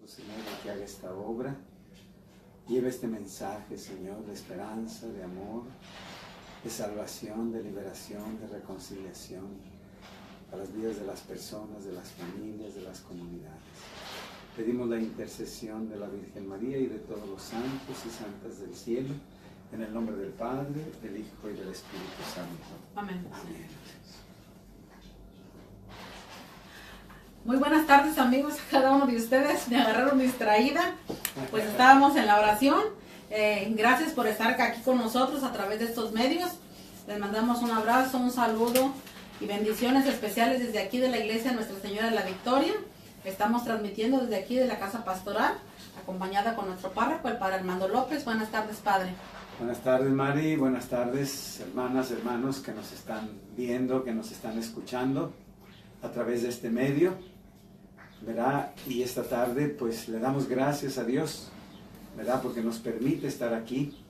Señor, de que haga esta obra. Lleve este mensaje, Señor, de esperanza, de amor, de salvación, de liberación, de reconciliación a las vidas de las personas, de las familias, de las comunidades. Pedimos la intercesión de la Virgen María y de todos los santos y santas del cielo, en el nombre del Padre, del Hijo y del Espíritu Santo. Amén. Amén. Muy buenas tardes, amigos, a cada uno de ustedes. Me agarraron distraída, pues estábamos en la oración. Gracias por estar aquí con nosotros a través de estos medios. Les mandamos un abrazo, un saludo y bendiciones especiales desde aquí de la iglesia Nuestra Señora de la Victoria. Estamos transmitiendo desde aquí de la casa pastoral, acompañada con nuestro párroco, el padre Armando López. Buenas tardes, padre. Buenas tardes, Mari. Buenas tardes, hermanas, hermanos que nos están viendo, que nos están escuchando a través de este medio, ¿verdad? Y esta tarde pues le damos gracias a Dios, ¿verdad? Porque nos permite estar aquí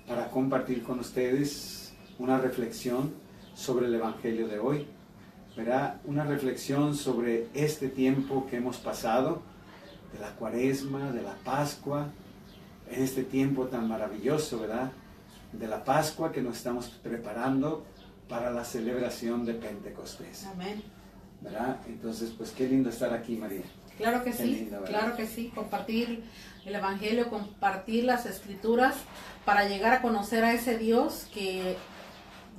para compartir con ustedes una reflexión sobre el Evangelio de hoy, ¿verdad? Una reflexión sobre este tiempo que hemos pasado, de la Cuaresma, de la Pascua, en este tiempo tan maravilloso, ¿verdad? De la Pascua que nos estamos preparando para la celebración de Pentecostés. Amén. ¿Verdad? Entonces, pues qué lindo estar aquí, María. Claro que Qué sí, lindo, ¿verdad? claro que sí. Compartir el Evangelio, compartir las Escrituras para llegar a conocer a ese Dios que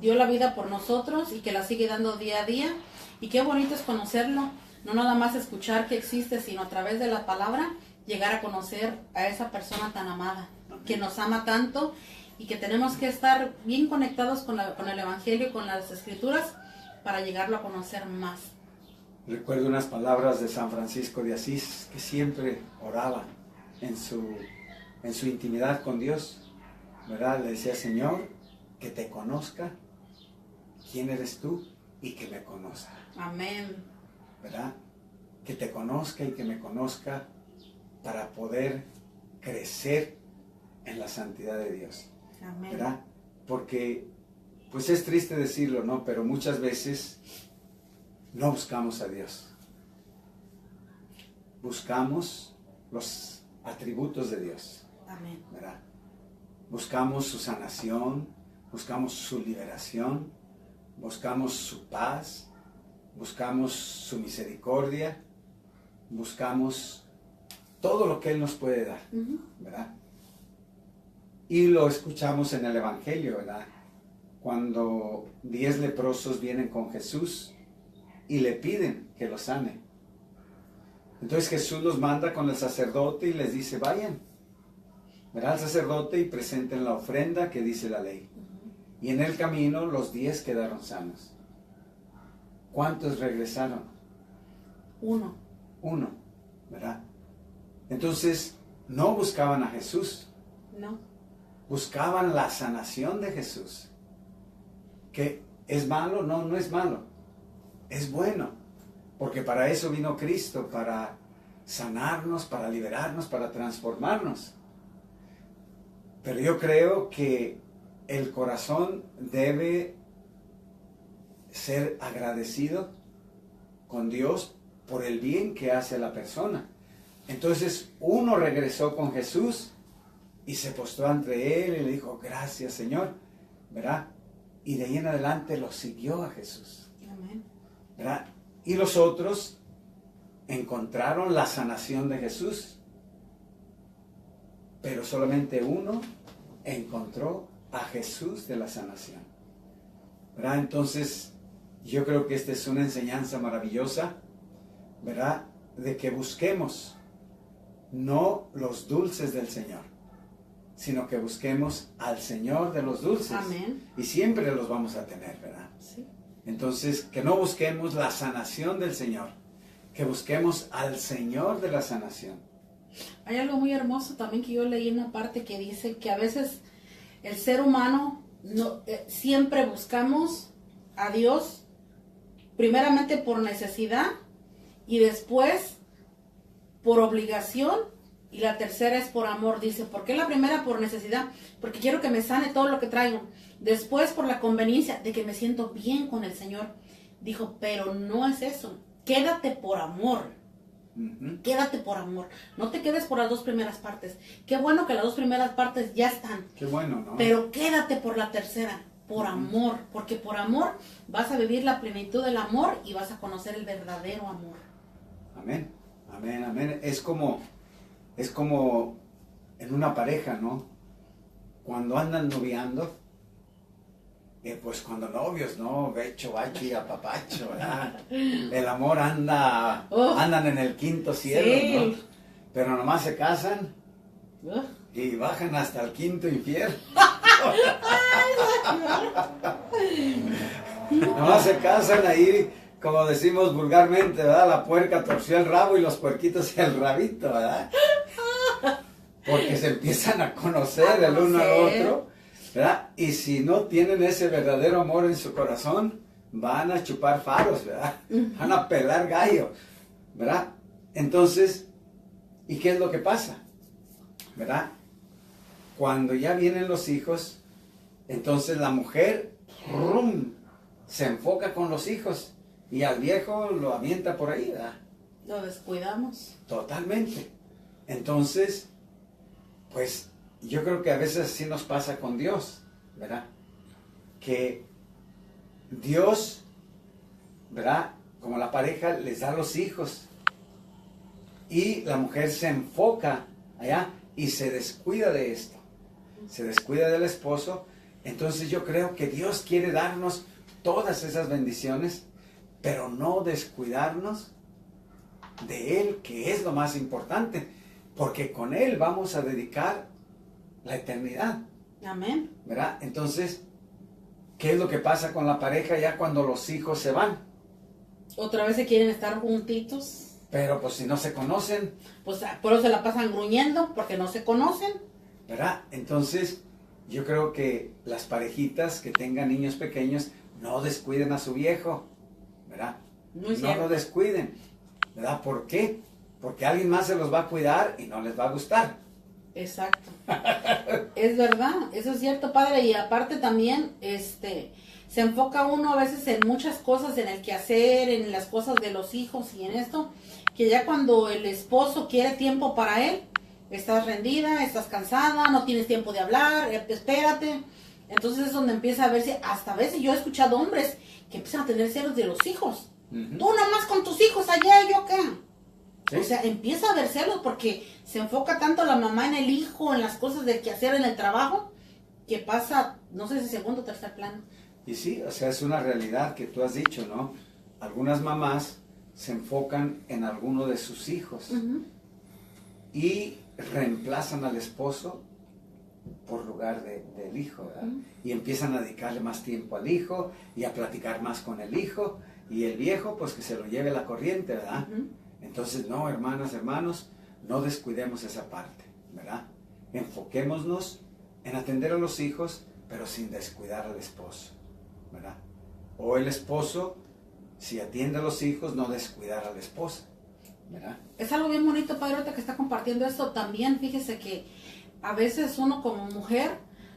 dio la vida por nosotros y que la sigue dando día a día. Y qué bonito es conocerlo, no nada más escuchar que existe, sino a través de la palabra llegar a conocer a esa persona tan amada, que nos ama tanto y que tenemos que estar bien conectados con el Evangelio y con las Escrituras para llegarlo a conocer más. Recuerdo unas palabras de San Francisco de Asís, que siempre oraba en su intimidad con Dios, ¿verdad? Le decía: Señor, que te conozca quién eres tú y que me conozca. Amén. ¿Verdad? Que te conozca y que me conozca para poder crecer en la santidad de Dios. Amén. ¿Verdad? Porque, pues es triste decirlo, ¿no? Pero muchas veces no buscamos a Dios. Buscamos los atributos de Dios. Amén. ¿Verdad? Buscamos su sanación, buscamos su liberación, buscamos su paz, buscamos su misericordia, buscamos todo lo que Él nos puede dar, ¿verdad? Y lo escuchamos en el Evangelio, ¿verdad? Cuando 10 leprosos vienen con Jesús y le piden que los sane. Entonces Jesús los manda con el sacerdote y les dice: vayan, ¿verdad? Al sacerdote y presenten la ofrenda que dice la ley. Y en el camino los 10 quedaron sanos. ¿Cuántos regresaron? Uno, ¿verdad? Entonces, no buscaban a Jesús. no. Buscaban la sanación de Jesús. ¿Que es malo? No, no es malo. Es bueno. Porque para eso vino Cristo, para sanarnos, para liberarnos, para transformarnos. Pero yo creo que el corazón debe ser agradecido con Dios por el bien que hace a la persona. Entonces uno regresó con Jesús y se postró ante Él y le dijo: gracias, Señor, ¿verdad? Y de ahí en adelante lo siguió a Jesús. Amén. ¿Verdad? Y los otros encontraron la sanación de Jesús, pero solamente uno encontró a Jesús de la sanación, ¿verdad? Entonces yo creo que esta es una enseñanza maravillosa, ¿verdad? De que busquemos no los dulces del Señor, sino que busquemos al Señor de los dulces. Amén. Y siempre los vamos a tener, ¿verdad? Sí. Entonces, que no busquemos la sanación del Señor, que busquemos al Señor de la sanación. Hay algo muy hermoso también que yo leí en una parte que dice que a veces el ser humano siempre buscamos a Dios primeramente por necesidad y después por obligación, y la tercera es por amor. Dice: ¿por qué la primera? Por necesidad, porque quiero que me sane todo lo que traigo. Después por la conveniencia de que me siento bien con el Señor. Dijo: pero no es eso, quédate por amor. Ujú. Quédate por amor. No te quedes por las 2 primeras partes. Qué bueno que las 2 primeras partes ya están. Qué bueno, ¿no? Pero quédate por la tercera, por amor. Porque por amor vas a vivir la plenitud del amor y vas a conocer el verdadero amor. Amén, amén, amén. Es como en una pareja, ¿no? Cuando andan noviando, pues cuando novios, ¿no? Becho, bacho y apapacho, ¿verdad? El amor andan en el quinto cielo, Sí. ¿no? Pero nomás se casan Ugh. y bajan hasta el quinto infierno. Nomás se casan ahí, como decimos vulgarmente, ¿verdad? La puerca torció el rabo y los puerquitos el rabito, ¿verdad? Porque se empiezan a conocer el uno al otro, ¿verdad? Y si no tienen ese verdadero amor en su corazón, van a chupar faros, ¿verdad? Van a pelar gallo, ¿verdad? Entonces, ¿y qué es lo que pasa? ¿Verdad? Cuando ya vienen los hijos, entonces la mujer ¡rum!, se enfoca con los hijos y al viejo lo avienta por ahí, ¿verdad? Lo descuidamos. Totalmente. Entonces, pues yo creo que a veces así nos pasa con Dios, ¿verdad? Que Dios, ¿verdad? Como la pareja les da los hijos y la mujer se enfoca allá y se descuida de esto, se descuida del esposo. Entonces yo creo que Dios quiere darnos todas esas bendiciones, pero no descuidarnos de Él, que es lo más importante, porque con Él vamos a dedicar la eternidad, Amén. ¿verdad? Entonces, ¿qué es lo que pasa con la pareja ya cuando los hijos se van? Otra vez se quieren estar juntitos. Pero pues si no se conocen, Pues por eso se la pasan gruñendo, porque no se conocen. ¿verdad? Entonces, yo creo que las parejitas que tengan niños pequeños no descuiden a su viejo, ¿verdad? Muy No cierto. lo descuiden, ¿verdad? ¿Por qué? Porque alguien más se los va a cuidar y no les va a gustar. Exacto. Es verdad, eso es cierto, padre. Y aparte también, se enfoca uno a veces en muchas cosas, en el quehacer, en las cosas de los hijos y en esto, que ya cuando el esposo quiere tiempo para él, estás rendida, estás cansada, no tienes tiempo de hablar, espérate. Entonces es donde empieza a verse, hasta a veces yo he escuchado hombres que empiezan a tener celos de los hijos. Ujú. Tú nomás con tus hijos allá, yo acá. ¿Sí? O sea, empieza a ver celos porque se enfoca tanto la mamá en el hijo, en las cosas del quehacer, en el trabajo, que pasa, no sé si segundo o tercer plano. Y sí, o sea, es una realidad que tú has dicho, ¿no? Algunas mamás se enfocan en alguno de sus hijos y reemplazan al esposo por lugar del hijo, ¿verdad? Y empiezan a dedicarle más tiempo al hijo y a platicar más con el hijo, y el viejo pues que se lo lleve la corriente, ¿verdad? Entonces, no, hermanas, hermanos, no descuidemos esa parte, ¿verdad? Enfoquémonos en atender a los hijos, pero sin descuidar al esposo, ¿verdad? O el esposo, si atiende a los hijos, no descuidar a la esposa, ¿verdad? Es algo bien bonito, padre, ahorita que está compartiendo esto. También fíjese que a veces uno como mujer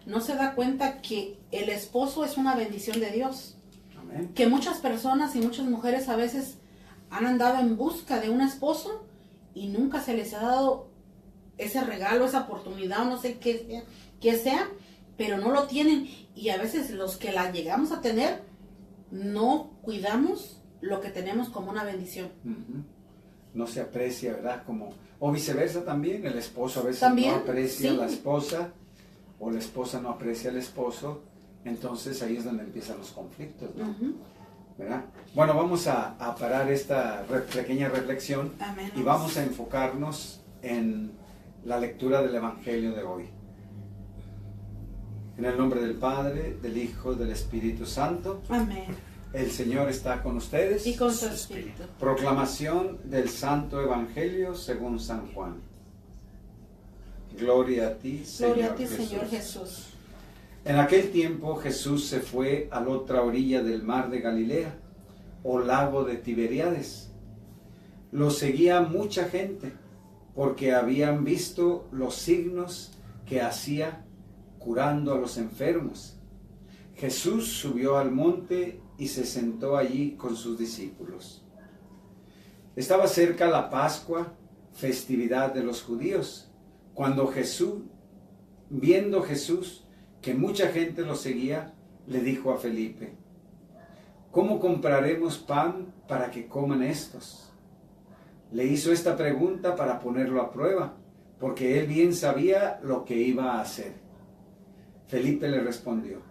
no se da cuenta que el esposo es una bendición de Dios. Amén. Que muchas personas y muchas mujeres a veces han andado en busca de un esposo y nunca se les ha dado ese regalo, esa oportunidad, o no sé qué sea, pero no lo tienen. Y a veces los que la llegamos a tener, no cuidamos lo que tenemos como una bendición. Ujú. No se aprecia, ¿verdad? O viceversa también, el esposo a veces También, no aprecia sí. a la esposa, o la esposa no aprecia al esposo, entonces ahí es donde empiezan los conflictos, ¿no? ¿Verdad? Bueno, vamos a parar esta pequeña reflexión. Amén. Y vamos a enfocarnos en la lectura del Evangelio de hoy. En el nombre del Padre, del Hijo, del Espíritu Santo. Amén. El Señor está con ustedes. Y con su espíritu. Proclamación del Santo Evangelio según San Juan. Gloria a ti, Señor Gloria a ti, Jesús. Señor Jesús. En aquel tiempo Jesús se fue a la otra orilla del mar de Galilea, o lago de Tiberíades. Lo seguía mucha gente, porque habían visto los signos que hacía curando a los enfermos. Jesús subió al monte y se sentó allí con sus discípulos. Estaba cerca la Pascua, festividad de los judíos, cuando viendo Jesús que mucha gente lo seguía, le dijo a Felipe: ¿cómo compraremos pan para que coman estos? Le hizo esta pregunta para ponerlo a prueba, porque él bien sabía lo que iba a hacer. Felipe le respondió: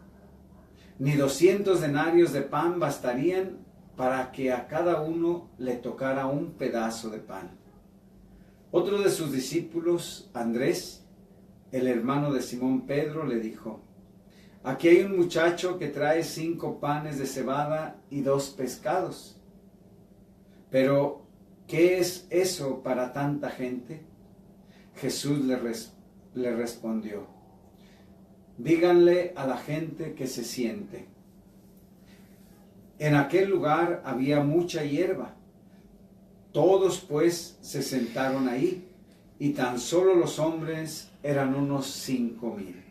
ni 200 denarios de pan bastarían para que a cada uno le tocara un pedazo de pan. Otro de sus discípulos, Andrés, el hermano de Simón Pedro, le dijo: aquí hay un muchacho que trae 5 panes de cebada y 2 pescados. Pero, ¿qué es eso para tanta gente? Jesús le respondió: díganle a la gente que se siente. En aquel lugar había mucha hierba. Todos pues se sentaron ahí, y tan solo los hombres eran unos 5,000.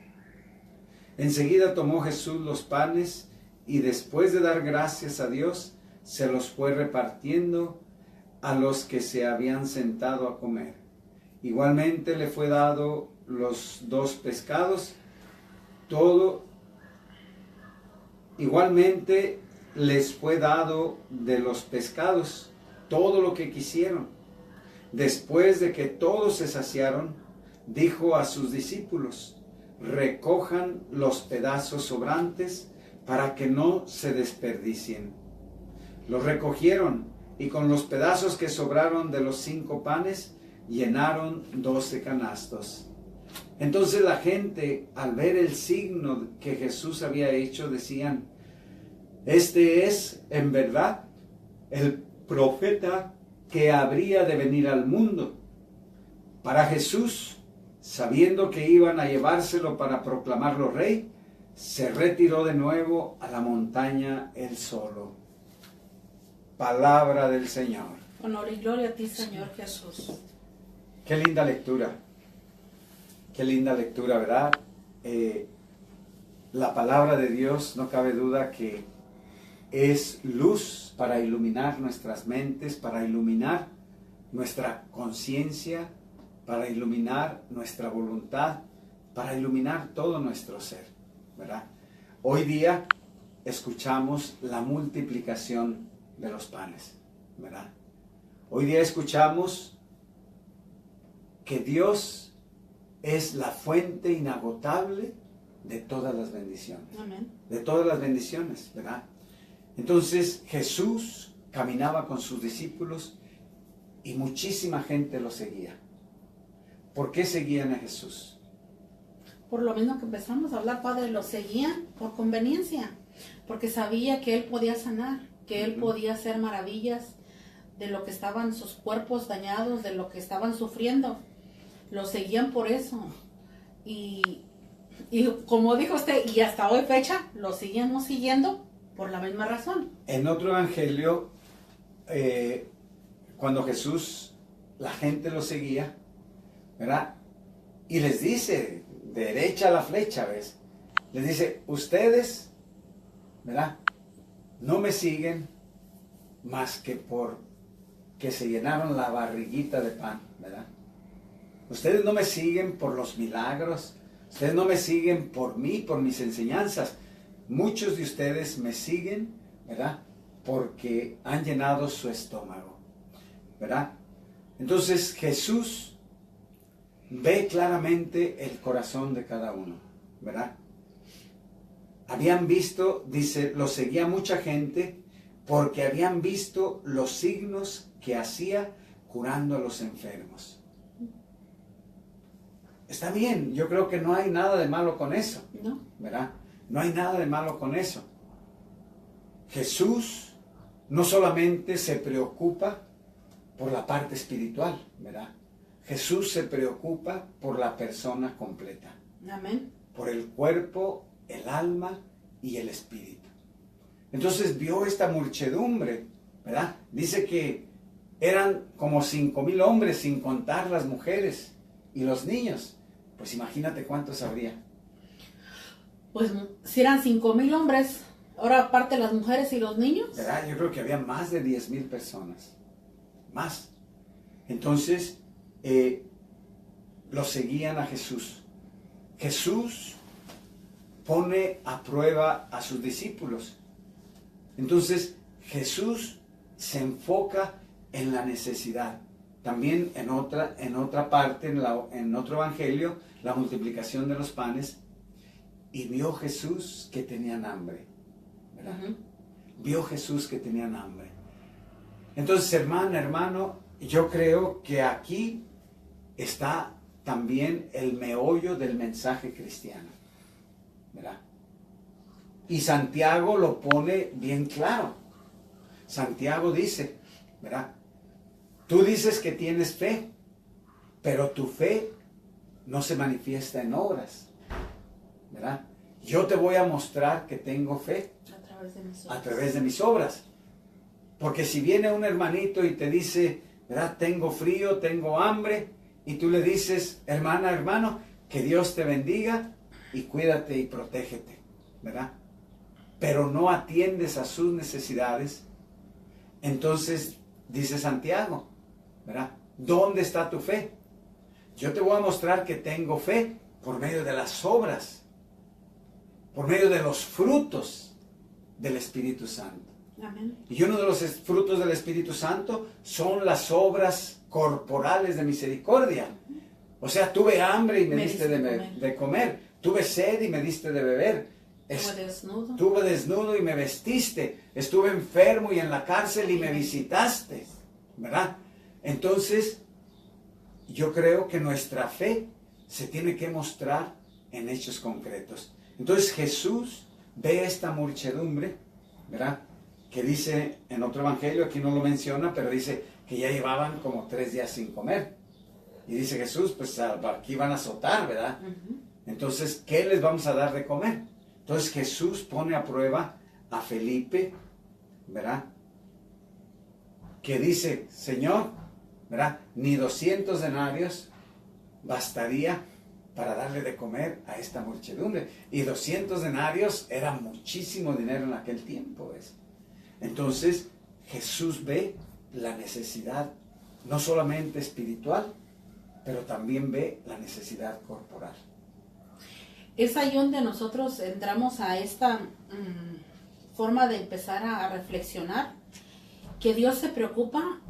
Enseguida tomó Jesús los panes, y después de dar gracias a Dios, se los fue repartiendo a los que se habían sentado a comer. Igualmente le fue dado los 2 pescados, igualmente les fue dado de los pescados todo lo que quisieron. Después de que todos se saciaron, dijo a sus discípulos: recojan los pedazos sobrantes para que no se desperdicien. Los recogieron, y con los pedazos que sobraron de los 5 panes, llenaron 12 canastos. Entonces la gente, al ver el signo que Jesús había hecho, decían: este es, en verdad, el profeta que habría de venir al mundo. Para Jesús, sabiendo que iban a llevárselo para proclamarlo rey, se retiró de nuevo a la montaña él solo. Palabra del Señor. Honor y gloria a ti, Señor Jesús. Qué linda lectura. Qué linda lectura, ¿verdad? La palabra de Dios, no cabe duda que es luz para iluminar nuestras mentes, para iluminar nuestra conciencia, para iluminar nuestra voluntad, para iluminar todo nuestro ser, ¿verdad? Hoy día escuchamos la multiplicación de los panes, ¿verdad? Hoy día escuchamos que Dios es la fuente inagotable de todas las bendiciones. Amén. De todas las bendiciones, ¿verdad? Entonces Jesús caminaba con sus discípulos y muchísima gente lo seguía. ¿Por qué seguían a Jesús? Por lo mismo que empezamos a hablar, Padre, lo seguían por conveniencia, porque sabía que Él podía sanar, que Él podía hacer maravillas de lo que estaban sus cuerpos dañados, de lo que estaban sufriendo. Lo seguían por eso. Y como dijo usted, y hasta hoy fecha, lo seguimos siguiendo por la misma razón. En otro evangelio, cuando Jesús, la gente lo seguía, ¿verdad? Y les dice, derecha la flecha, ¿ves? Les dice: ustedes, ¿verdad?, no me siguen más que por que se llenaron la barriguita de pan, ¿verdad? Ustedes no me siguen por los milagros, ustedes no me siguen por mí, por mis enseñanzas. Muchos de ustedes me siguen, ¿verdad?, porque han llenado su estómago, ¿verdad? Entonces Jesús ve claramente el corazón de cada uno, ¿verdad? Habían visto, dice, lo seguía mucha gente porque habían visto los signos que hacía curando a los enfermos. Está bien, yo creo que no hay nada de malo con eso, ¿No? ¿verdad? No hay nada de malo con eso. Jesús no solamente se preocupa por la parte espiritual, ¿verdad? Jesús se preocupa por la persona completa. Amén. Por el cuerpo, el alma y el espíritu. Entonces vio esta muchedumbre, ¿verdad? Dice que eran como 5,000 hombres, sin contar las mujeres y los niños. Pues imagínate cuántos habría. Pues si eran 5,000 hombres, ahora aparte las mujeres y los niños. ¿Verdad? Yo creo que había más de 10,000 personas. más. Entonces, lo seguían a Jesús. Jesús pone a prueba a sus discípulos. Entonces, Jesús se enfoca en la necesidad. También en otra parte, en otro evangelio, la multiplicación de los panes, y vio Jesús que tenían hambre, ¿verdad? Vio Jesús que tenían hambre. Entonces, hermano, yo creo que aquí está también el meollo del mensaje cristiano, ¿verdad? Y Santiago lo pone bien claro. Santiago dice, ¿verdad? Tú dices que tienes fe, pero tu fe no se manifiesta en obras, ¿verdad? Yo te voy a mostrar que tengo fe a través de mis obras. Porque si viene un hermanito y te dice, ¿verdad? Tengo frío, tengo hambre, y tú le dices, hermano, que Dios te bendiga y cuídate y protégete, ¿verdad? Pero no atiendes a sus necesidades, entonces dice Santiago, ¿verdad? ¿Dónde está tu fe? Yo te voy a mostrar que tengo fe por medio de las obras, por medio de los frutos del Espíritu Santo. Amén. Y uno de los frutos del Espíritu Santo son las obras corporales de misericordia. O sea, tuve hambre y me diste de comer. Tuve sed y me diste de beber. Estuve desnudo y me vestiste. Estuve enfermo y en la cárcel y me visitaste, ¿verdad? Entonces, yo creo que nuestra fe se tiene que mostrar en hechos concretos. Entonces Jesús ve esta muchedumbre, ¿verdad? Que dice en otro evangelio, aquí no lo menciona, pero dice que ya llevaban como 3 días sin comer. Y dice Jesús, pues aquí van a azotar, ¿verdad? Entonces, ¿qué les vamos a dar de comer? Entonces Jesús pone a prueba a Felipe, ¿verdad? Que dice, Señor, ¿verdad? Ni 200 denarios bastaría para darle de comer a esta muchedumbre. Y 200 denarios era muchísimo dinero en aquel tiempo, ¿ves? Entonces, Jesús ve la necesidad, no solamente espiritual, pero también ve la necesidad corporal. Es ahí donde nosotros entramos a esta forma de empezar a reflexionar, que Dios se preocupa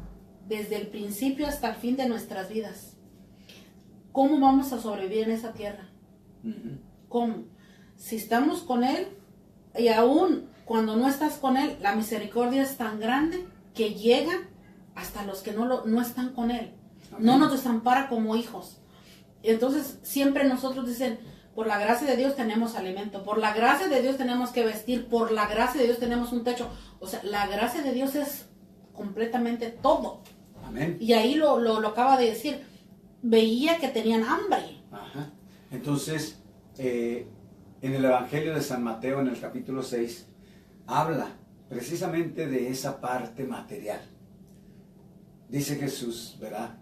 desde el principio hasta el fin de nuestras vidas. ¿Cómo vamos a sobrevivir en esa tierra? ¿Cómo? Si estamos con Él, y aún cuando no estás con Él, la misericordia es tan grande que llega hasta los que no están con Él. Amén. No nos desampara como hijos. Entonces siempre nosotros dicen, por la gracia de Dios tenemos alimento, por la gracia de Dios tenemos que vestir, por la gracia de Dios tenemos un techo. O sea, la gracia de Dios es completamente todo. Amén. Y ahí lo acaba de decir, veía que tenían hambre. Ajá. Entonces, en el Evangelio de San Mateo, en el capítulo 6, habla precisamente de esa parte material. Dice Jesús, ¿verdad?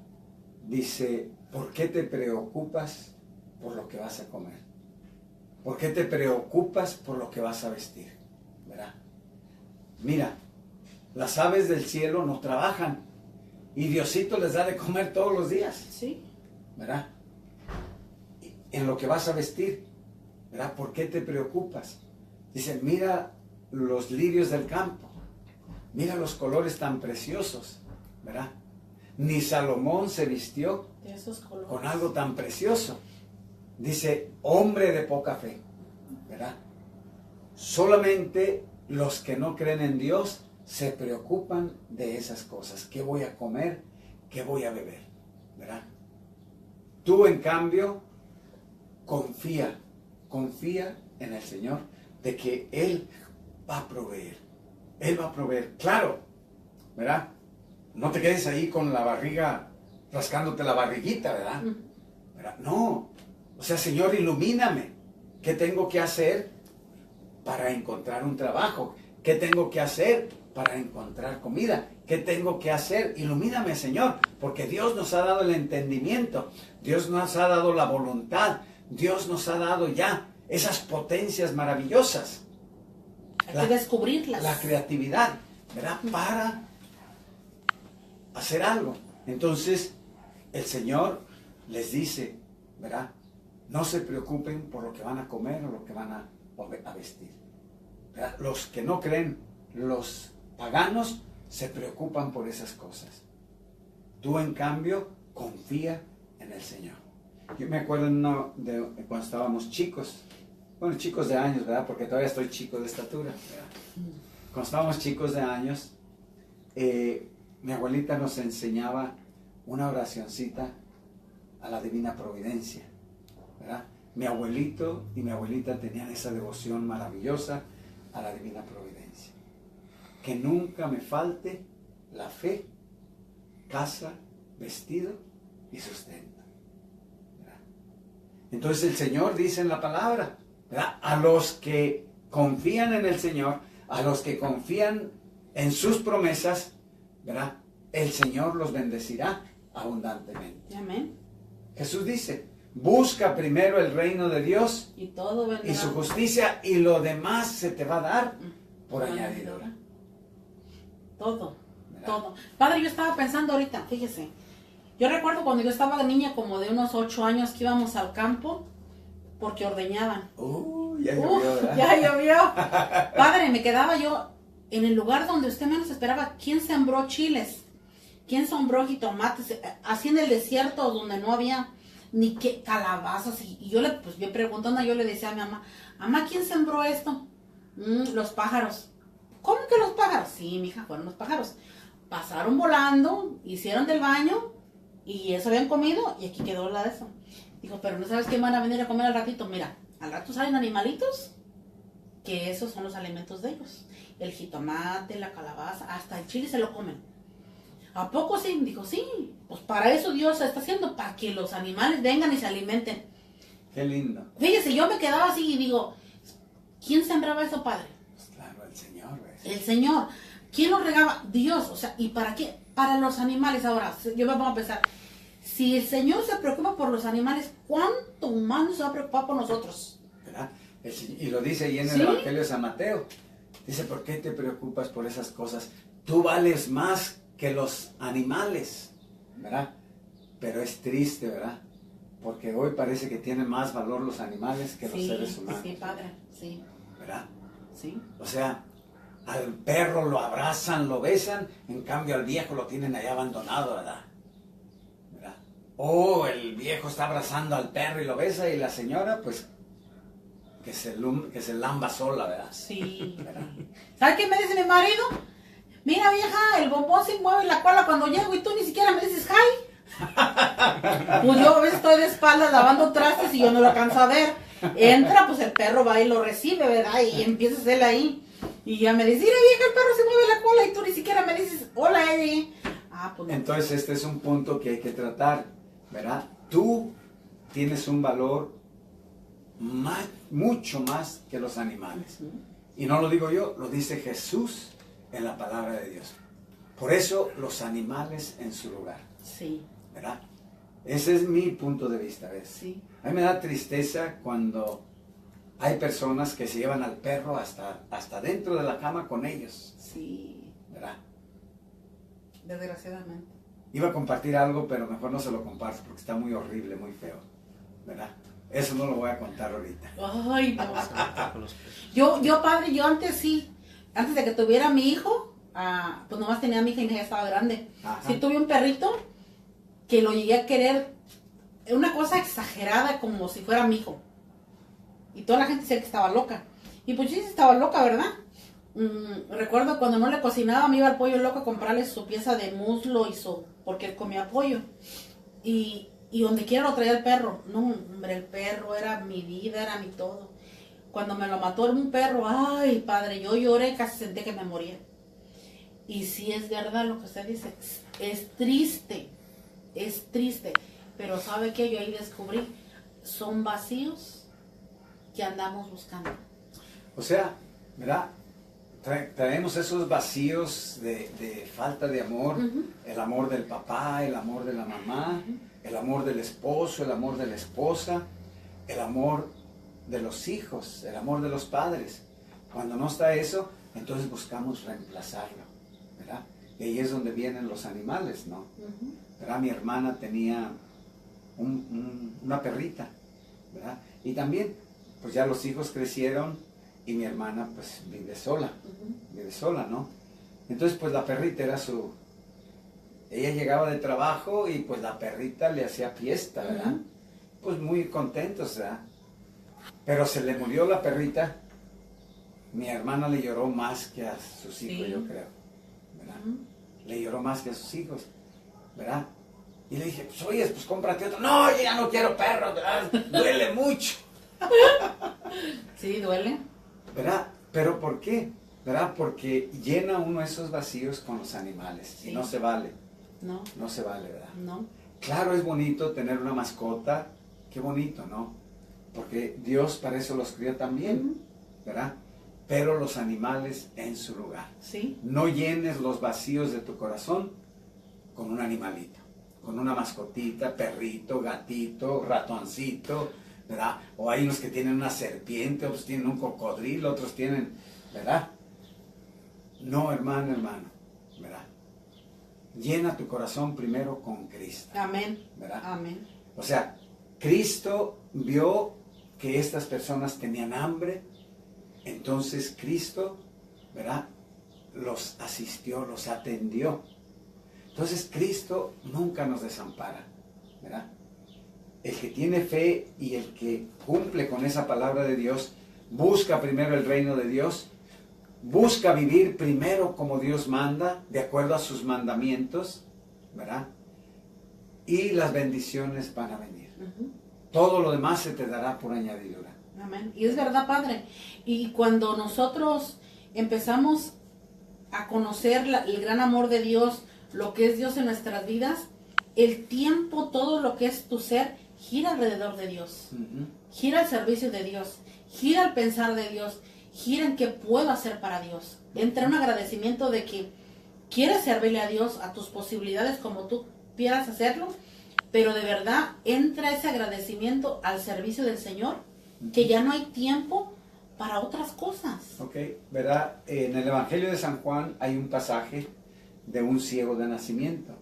Dice, ¿por qué te preocupas por lo que vas a comer? ¿Por qué te preocupas por lo que vas a vestir? ¿Verdad? Mira, las aves del cielo no trabajan y Diosito les da de comer todos los días. Sí. ¿Verdad? En lo que vas a vestir, ¿verdad? ¿Por qué te preocupas? Dice, mira los lirios del campo, mira los colores tan preciosos, ¿verdad? Ni Salomón se vistió de esos colores con algo tan precioso. Dice, hombre de poca fe, ¿verdad? Solamente los que no creen en Dios se preocupan de esas cosas. ¿Qué voy a comer? ¿Qué voy a beber? ¿Verdad? Tú, en cambio, confía en el Señor de que Él va a proveer. Él va a proveer. Claro, ¿verdad? No te quedes ahí con la barriga, rascándote la barriguita, ¿verdad? ¿Verdad? No. O sea, Señor, ilumíname. ¿Qué tengo que hacer para encontrar un trabajo? ¿Qué tengo que hacer para encontrar comida? ¿Qué tengo que hacer? Ilumíname, Señor, porque Dios nos ha dado el entendimiento, Dios nos ha dado la voluntad, Dios nos ha dado ya esas potencias maravillosas. Hay que descubrirlas. La creatividad, ¿verdad? Para hacer algo. Entonces, el Señor les dice, ¿verdad? No se preocupen por lo que van a comer o lo que van a vestir. ¿Verdad? Los que no creen, los paganos, se preocupan por esas cosas. Tú, en cambio, confía en el Señor. Yo me acuerdo de cuando estábamos chicos, bueno, chicos de años, ¿verdad? Porque todavía estoy chico de estatura, ¿verdad? Cuando estábamos chicos de años, mi abuelita nos enseñaba una oracioncita a la Divina Providencia, ¿verdad? Mi abuelito y mi abuelita tenían esa devoción maravillosa a la Divina Providencia. Que nunca me falte la fe, casa, vestido y sustento, ¿verdad? Entonces el Señor dice en la palabra, ¿verdad? A los que confían en el Señor, a los que confían en sus promesas, ¿verdad? El Señor los bendecirá abundantemente. Amén. Jesús dice, busca primero el reino de Dios y todo vendrá. Y su justicia, y lo demás se te va a dar por añadidura. Todo, ¿verdad? todo. Padre, yo estaba pensando ahorita, fíjese, yo recuerdo cuando yo estaba niña, como de unos 8 años, que íbamos al campo porque ordeñaban. Ya llovió, ¿verdad? Ya llovió. Padre, me quedaba yo en el lugar donde usted menos esperaba. ¿Quién sembró chiles? ¿Quién sembró jitomates? Así en el desierto donde no había ni qué calabazas. Y yo preguntando, yo le decía a mi mamá, mamá, ¿quién sembró esto? Los pájaros. ¿Cómo que los pájaros? Sí, mija, fueron los pájaros. Pasaron volando, hicieron del baño y eso habían comido y aquí quedó la de eso. Dijo, pero ¿no sabes qué van a venir a comer al ratito? Mira, al rato salen animalitos que esos son los alimentos de ellos. El jitomate, la calabaza, hasta el chile se lo comen. ¿A poco sí? Dijo, sí, pues para eso Dios está haciendo, para que los animales vengan y se alimenten. Qué lindo. Fíjese, yo me quedaba así y digo, ¿quién sembraba eso, Padre? Pues claro, el Señor, ¿ves? El Señor. ¿Quién lo regaba? Dios. O sea, ¿y para qué? Para los animales. Ahora, yo me pongo a pensar, si el Señor se preocupa por los animales, ¿cuánto humano se va a preocupar por nosotros? ¿Verdad? Y lo dice ahí en el ¿Sí? Evangelio de San Mateo. Dice, ¿por qué te preocupas por esas cosas? Tú vales más que los animales, ¿verdad? Pero es triste, ¿verdad? Porque hoy parece que tienen más valor los animales que los seres humanos. Sí, Padre, sí. ¿Verdad? Sí. O sea, al perro lo abrazan, lo besan, en cambio al viejo lo tienen ahí abandonado, ¿verdad? ¿Verdad? O el viejo está abrazando al perro y lo besa, y la señora, pues, que se lamba sola, ¿verdad? Sí. ¿Verdad? ¿Sabes qué me dice mi marido? Mira, vieja, el bombón se mueve la cola cuando llego y tú ni siquiera me dices hi. Pues yo a veces estoy de espaldas lavando trastes y yo no lo alcanzo a ver. Entra, pues el perro va y lo recibe, ¿verdad? Y empieza a hacerle ahí. Y ya me dice, mira, vieja, el perro se mueve la cola y tú ni siquiera me dices hola, Eddie. Pues no. Entonces este es un punto que hay que tratar, ¿verdad? Tú tienes un valor mucho más que los animales. Y no lo digo yo, lo dice Jesús en la palabra de Dios. Por eso los animales en su lugar. Sí. ¿Verdad? Ese es mi punto de vista, ¿ves? Sí. A mí me da tristeza cuando hay personas que se llevan al perro hasta dentro de la cama con ellos. Sí. ¿Verdad? Desgraciadamente. Iba a compartir algo, pero mejor no se lo comparto porque está muy horrible, muy feo. ¿Verdad? Eso no lo voy a contar ahorita. Ay, no. Yo, padre, yo antes sí, antes de que tuviera mi hijo, pues nomás tenía a mi hija y mi hija ya estaba grande. Ajá. Sí tuve un perrito que lo llegué a querer, una cosa exagerada, como si fuera mi hijo. Y toda la gente decía que estaba loca. Y pues yo sí estaba loca, ¿verdad? Recuerdo cuando no le cocinaba, me iba al pollo loco a comprarle su pieza de muslo porque él comía pollo. Y donde quiera lo traía el perro. No, hombre, el perro era mi vida, era mi todo. Cuando me lo mató un perro, ay, padre, yo lloré, casi sentí que me moría. Y sí es verdad lo que usted dice, es triste, pero ¿sabe qué? Yo ahí descubrí, son vacíos que andamos buscando. O sea, ¿verdad? Traemos esos vacíos de falta de amor, el amor del papá, el amor de la mamá, el amor del esposo, el amor de la esposa, el amor de los hijos, el amor de los padres. Cuando no está eso, entonces buscamos reemplazarlo, ¿verdad? de ahí es donde vienen los animales, ¿no? Ujú. ¿Verdad? Mi hermana tenía una perrita, ¿verdad? Y también, pues ya los hijos crecieron y mi hermana pues vive sola, ¿no? Entonces pues la perrita era ella llegaba de trabajo y pues la perrita le hacía fiesta, ¿verdad? Ujú. Pues muy contentos, ¿verdad? Pero se le murió la perrita, mi hermana le lloró más que a sus hijos, Sí. yo creo, ¿verdad? Ujú. Le lloró más que a sus hijos, ¿verdad? Y le dije, pues oye, pues cómprate otro. No, yo ya no quiero perros, ¿verdad? Duele mucho, Sí, duele. ¿verdad? ¿Pero por qué? ¿Verdad? Porque llena uno esos vacíos con los animales. Sí. Y no se vale, No, no se vale, ¿verdad? no. Claro, es bonito tener una mascota, qué bonito, ¿no? Porque Dios para eso los crió también, ¿verdad? Pero los animales en su lugar. Sí. No llenes los vacíos de tu corazón con un animalito, con una mascotita, perrito, gatito, ratoncito, ¿verdad? O hay unos que tienen una serpiente, otros tienen un cocodrilo, otros tienen, ¿verdad? No, hermano, ¿verdad? Llena tu corazón primero con Cristo, Amén. ¿verdad? Amén. O sea, Cristo vio que estas personas tenían hambre, entonces Cristo, ¿verdad? Los asistió, los atendió. Entonces Cristo nunca nos desampara, ¿verdad? El que tiene fe y el que cumple con esa palabra de Dios, busca primero el reino de Dios, busca vivir primero como Dios manda, de acuerdo a sus mandamientos, ¿verdad? Y las bendiciones van a venir. Ujú. Todo lo demás se te dará por añadidura. Amén. Y es verdad, Padre. Y cuando nosotros empezamos a conocer el gran amor de Dios, lo que es Dios en nuestras vidas, el tiempo, todo lo que es tu ser, gira alrededor de Dios. Ujú. Gira al servicio de Dios. Gira al pensar de Dios. Gira en qué puedo hacer para Dios. Entra un agradecimiento de que quieres servirle a Dios a tus posibilidades como tú quieras hacerlo, pero de verdad entra ese agradecimiento al servicio del Señor, que ya no hay tiempo para otras cosas. Ok, ¿verdad? En el Evangelio de San Juan hay un pasaje de un ciego de nacimiento,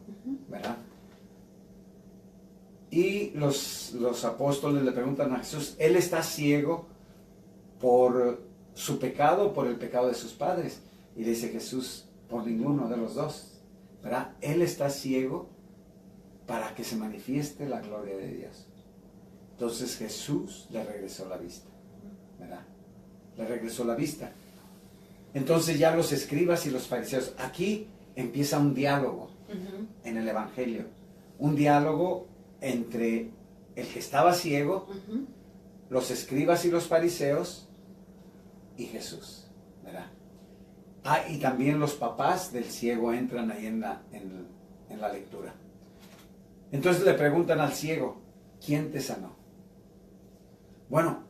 ¿verdad? Y los apóstoles le preguntan a Jesús, ¿él está ciego por su pecado o por el pecado de sus padres? Y le dice Jesús, por ninguno de los dos, ¿verdad? Él está ciego para que se manifieste la gloria de Dios. Entonces Jesús le regresó la vista, ¿verdad? Le regresó la vista. Entonces ya los escribas y los fariseos, aquí empieza un diálogo en el Evangelio, un diálogo entre el que estaba ciego, los escribas y los fariseos y Jesús, ¿verdad? Ah, y también los papás del ciego entran ahí en la lectura. Entonces le preguntan al ciego, ¿quién te sanó? Bueno,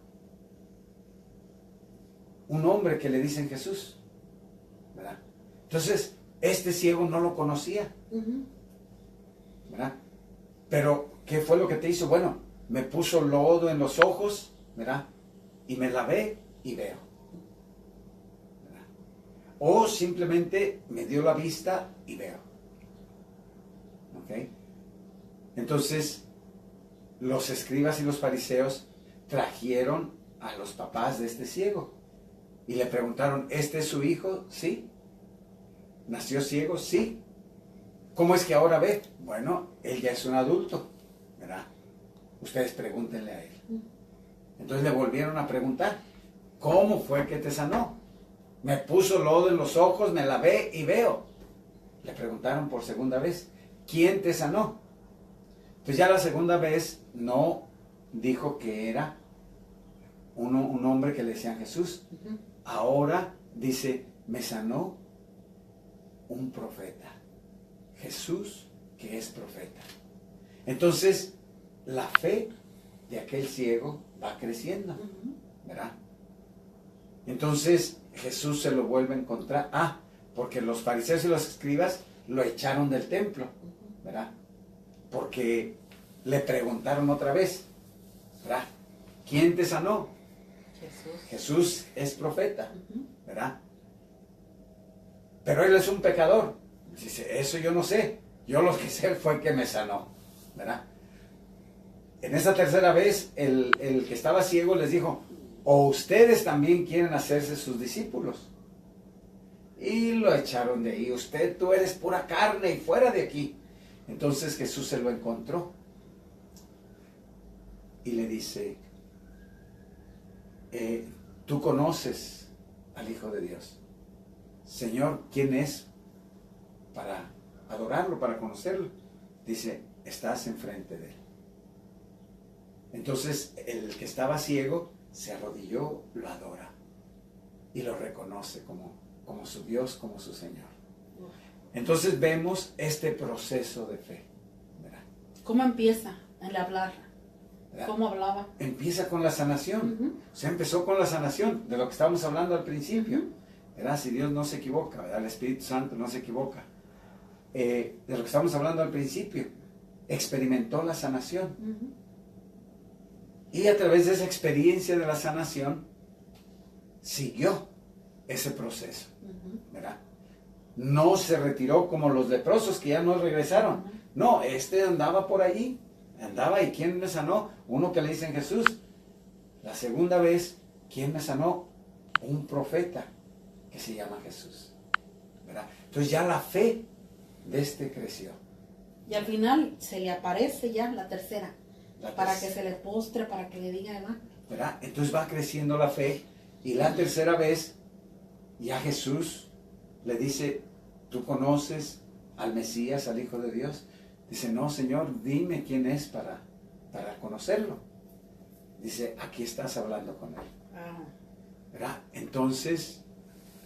un hombre que le dicen Jesús, ¿verdad? Entonces, este ciego no lo conocía, ¿verdad? Pero, ¿qué fue lo que te hizo? Bueno, me puso lodo en los ojos, ¿verdad? Y me lavé y veo, ¿verdad? O simplemente me dio la vista y veo, ¿ok? Entonces, los escribas y los fariseos trajeron a los papás de este ciego y le preguntaron, ¿este es su hijo? Sí. ¿Nació ciego? Sí. ¿Cómo es que ahora ve? Bueno, él ya es un adulto, ¿verdad? Ustedes pregúntenle a él. Entonces le volvieron a preguntar, ¿cómo fue que te sanó? Me puso lodo en los ojos, me lavé y veo. Le preguntaron por segunda vez, ¿quién te sanó? Pues ya la segunda vez no dijo que era un hombre que le decían Jesús. Ahora dice, me sanó un profeta. Jesús, que es profeta. Entonces, la fe de aquel ciego va creciendo, ¿verdad? Entonces, Jesús se lo vuelve a encontrar. Ah, porque los fariseos y los escribas lo echaron del templo, ¿verdad? Porque le preguntaron otra vez, ¿verdad? ¿Quién te sanó? Jesús. Jesús es profeta, ¿verdad? Pero él es un pecador. Dice, eso yo no sé. Yo lo que sé fue que me sanó, ¿verdad? En esa tercera vez, el que estaba ciego les dijo, o ustedes también quieren hacerse sus discípulos. Y lo echaron de ahí. Tú eres pura carne y fuera de aquí. Entonces Jesús se lo encontró. Y le dice, tú conoces al Hijo de Dios. Señor, ¿quién es para adorarlo, para conocerlo? Dice, estás enfrente de él. Entonces el que estaba ciego se arrodilló, lo adora y lo reconoce como su Dios, como su Señor. Entonces vemos este proceso de fe, ¿verdad? ¿Cómo empieza el hablar? ¿Verdad? ¿Cómo hablaba? Empieza con la sanación. O sea, empezó con la sanación, de lo que estábamos hablando al principio. ¿Verdad? Si Dios no se equivoca, ¿verdad? El Espíritu Santo no se equivoca. De lo que estábamos hablando al principio, experimentó la sanación. Y a través de esa experiencia de la sanación, siguió ese proceso, ¿verdad? No se retiró como los leprosos que ya no regresaron. No, andaba por allí, andaba, y ¿quién me sanó? Uno que le dicen Jesús. La segunda vez, ¿quién me sanó? Un profeta que se llama Jesús, ¿verdad? Entonces ya la fe de creció. Y al final se le aparece ya la tercera, para que se le postre, para que le diga, ¿verdad? Entonces va creciendo la fe, y la tercera vez ya Jesús le dice, ¿tú conoces al Mesías, al Hijo de Dios? Dice, no, Señor, dime quién es para conocerlo. Dice, aquí estás hablando con él. ¿Verdad? Entonces,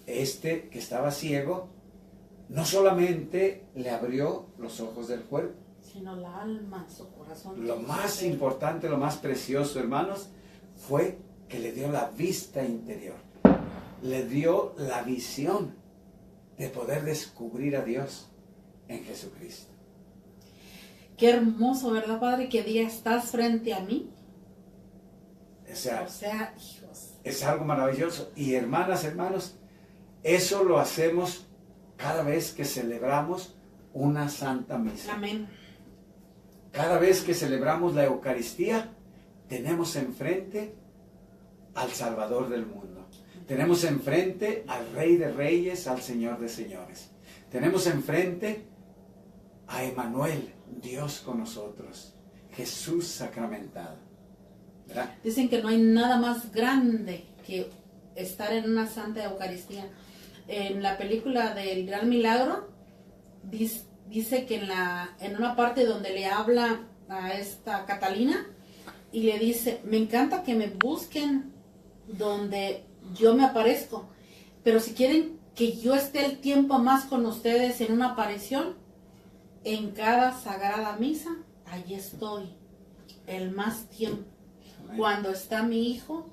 que estaba ciego, no solamente le abrió los ojos del cuerpo, sino la alma, su corazón. Lo más importante, lo más precioso, hermanos, fue que le dio la vista interior. Le dio la visión de poder descubrir a Dios en Jesucristo. Qué hermoso, ¿verdad, Padre? Que día estás frente a mí. O sea, hijos. Es algo maravilloso. Y hermanas, hermanos, eso lo hacemos cada vez que celebramos una santa misa. Amén. Cada vez que celebramos la Eucaristía, tenemos enfrente al Salvador del mundo. Tenemos enfrente al Rey de Reyes, al Señor de Señores. Tenemos enfrente a Emmanuel, Dios con nosotros, Jesús sacramentado. ¿Verdad? Dicen que no hay nada más grande que estar en una santa Eucaristía. En la película del Gran Milagro, dice que en una parte donde le habla a esta Catalina y le dice, me encanta que me busquen donde yo me aparezco, pero si quieren que yo esté el tiempo más con ustedes en una aparición, en cada sagrada misa, allí estoy, el más tiempo. Amén. Cuando está mi hijo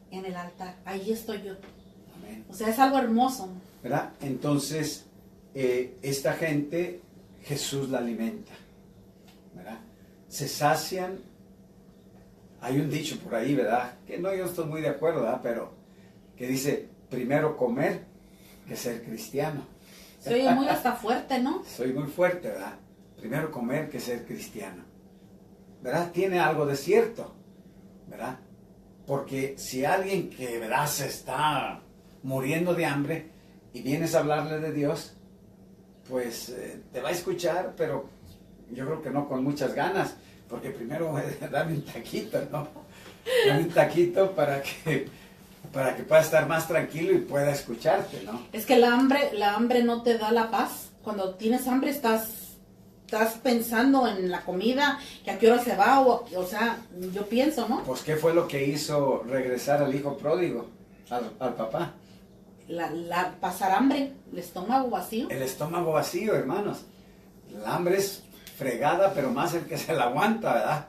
en el altar, allí estoy yo. Amén. O sea, es algo hermoso, ¿verdad? Entonces, esta gente, Jesús la alimenta, ¿verdad? Se sacian. Hay un dicho por ahí, ¿verdad? Que no, yo estoy muy de acuerdo, ¿verdad? Pero que dice, primero comer que ser cristiano. Soy muy hasta fuerte, ¿no? Soy muy fuerte, ¿verdad? Primero comer que ser cristiano, ¿verdad? Tiene algo de cierto, ¿verdad? Porque si alguien que, ¿verdad?, se está muriendo de hambre y vienes a hablarle de Dios, pues te va a escuchar, pero yo creo que no con muchas ganas, porque primero dame un taquito, ¿no? Dame un taquito para que pueda estar más tranquilo y pueda escucharte, ¿no? Es que la hambre no te da la paz. Cuando tienes hambre estás pensando en la comida, que a qué hora se va, o sea, yo pienso, ¿no? Pues, ¿qué fue lo que hizo regresar al hijo pródigo, al papá? Pasar hambre, el estómago vacío. El estómago vacío, hermanos. El hambre es fregada, pero más el que se la aguanta, ¿verdad?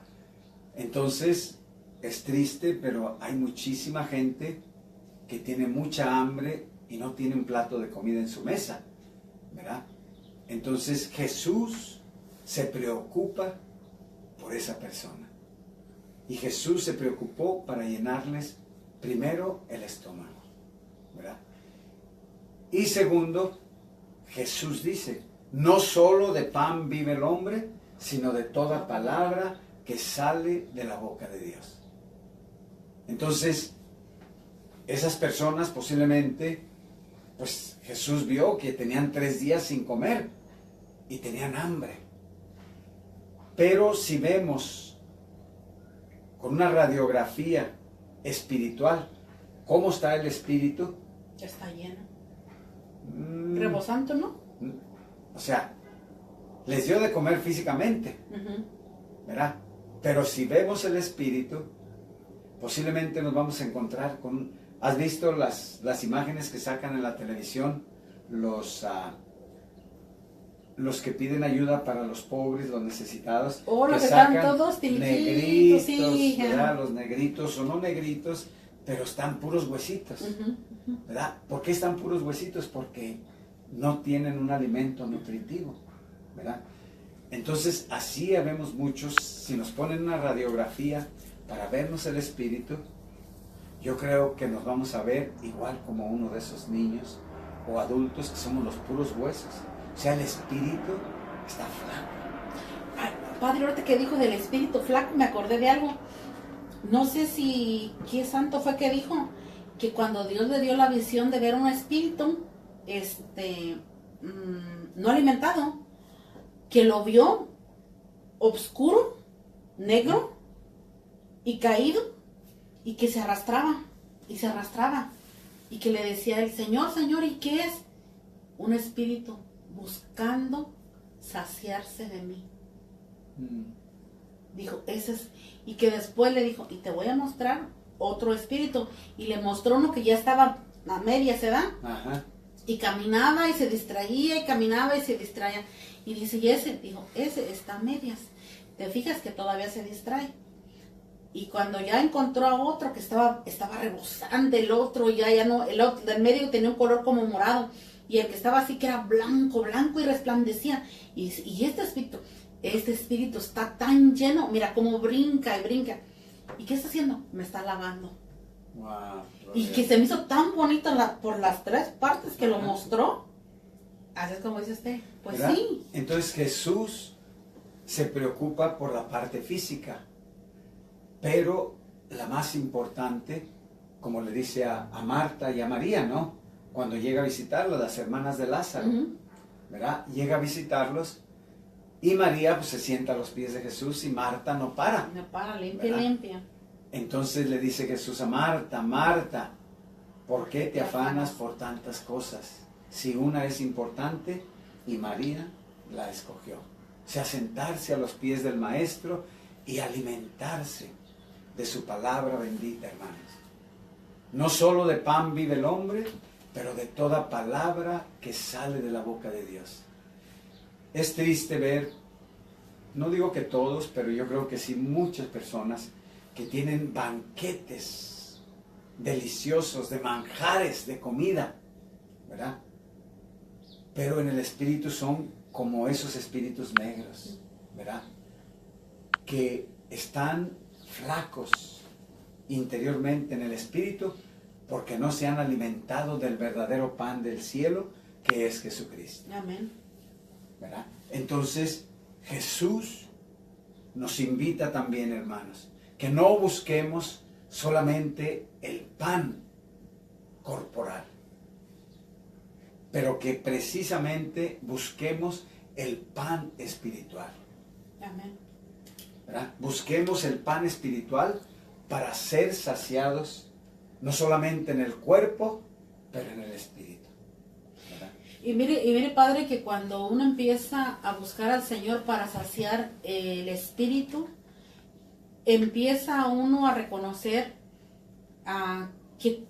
Entonces, es triste, pero hay muchísima gente que tiene mucha hambre y no tiene un plato de comida en su mesa, ¿verdad? Entonces, Jesús se preocupa por esa persona. Y Jesús se preocupó para llenarles primero el estómago, ¿verdad? Y segundo, Jesús dice, No solo de pan vive el hombre, sino de toda palabra que sale de la boca de Dios. Entonces, esas personas posiblemente, pues Jesús vio que tenían 3 días sin comer y tenían hambre. Pero si vemos con una radiografía espiritual, ¿cómo está el espíritu? Está lleno. Rebosante, ¿no? O sea, les dio de comer físicamente, ¿verdad? Pero si vemos el espíritu, posiblemente nos vamos a encontrar con... ¿Has visto las imágenes que sacan en la televisión? Los que piden ayuda para los pobres, los necesitados. Oh, los que que están sacan todos negritos, sí. ¿verdad? Los negritos o no negritos, pero están puros huesitos, ¿verdad? ¿Por qué están puros huesitos? Porque no tienen un alimento nutritivo, ¿verdad? Entonces, así habemos muchos. Si nos ponen una radiografía para vernos el espíritu, yo creo que nos vamos a ver igual como uno de esos niños o adultos que somos los puros huesos. O sea, el espíritu está flaco. Ay, padre, ahorita que dijo del espíritu flaco, me acordé de algo. No sé si qué santo fue que dijo que cuando Dios le dio la visión de ver un espíritu no alimentado, que lo vio oscuro, negro y caído, y que se arrastraba y que le decía el Señor, ¿y qué es? Un espíritu buscando saciarse de mí. Dijo, ese es, y que después le dijo, y te voy a mostrar otro espíritu, y le mostró uno que ya estaba a medias edad. Ajá. Y caminaba y se distraía, y caminaba y se distraía. Y dice, y ese, dijo, ese está a medias. Te fijas que todavía se distrae. Y cuando ya encontró a otro que estaba rebosante, el otro, ya no, el otro del medio tenía un color como morado. Y el que estaba así que era blanco y resplandecía. Y este espíritu está tan lleno, mira cómo brinca y brinca. ¿Y qué está haciendo? Me está lavando. Wow, y que se me hizo tan bonito por las 3 partes que lo mostró. Así es como dice usted. Pues ¿verdad? sí. Entonces Jesús se preocupa por la parte física, pero la más importante, como le dice a Marta y a María, ¿no? Cuando llega a visitarlos, las hermanas de Lázaro, ¿verdad? Llega a visitarlos y María pues se sienta a los pies de Jesús y Marta no para. No para, limpia. Entonces le dice Jesús a Marta, Marta, ¿por qué te afanas por tantas cosas? Si una es importante y María la escogió. O sea, sentarse a los pies del Maestro y alimentarse de su palabra bendita, hermanos. No solo de pan vive el hombre, pero de toda palabra que sale de la boca de Dios. Es triste ver, no digo que todos, pero yo creo que sí muchas personas que tienen banquetes deliciosos de manjares, de comida, ¿verdad? Pero en el espíritu son como esos espíritus negros, ¿verdad? Que están flacos interiormente en el espíritu porque no se han alimentado del verdadero pan del cielo, que es Jesucristo. Amén. ¿Verdad? Entonces, Jesús nos invita también, hermanos, que no busquemos solamente el pan corporal, pero que precisamente busquemos el pan espiritual. Amén. ¿Verdad? Busquemos el pan espiritual para ser saciados, no solamente en el cuerpo, pero en el espíritu. ¿Verdad? Y mire, Padre, que cuando uno empieza a buscar al Señor para saciar el espíritu, empieza uno a reconocer que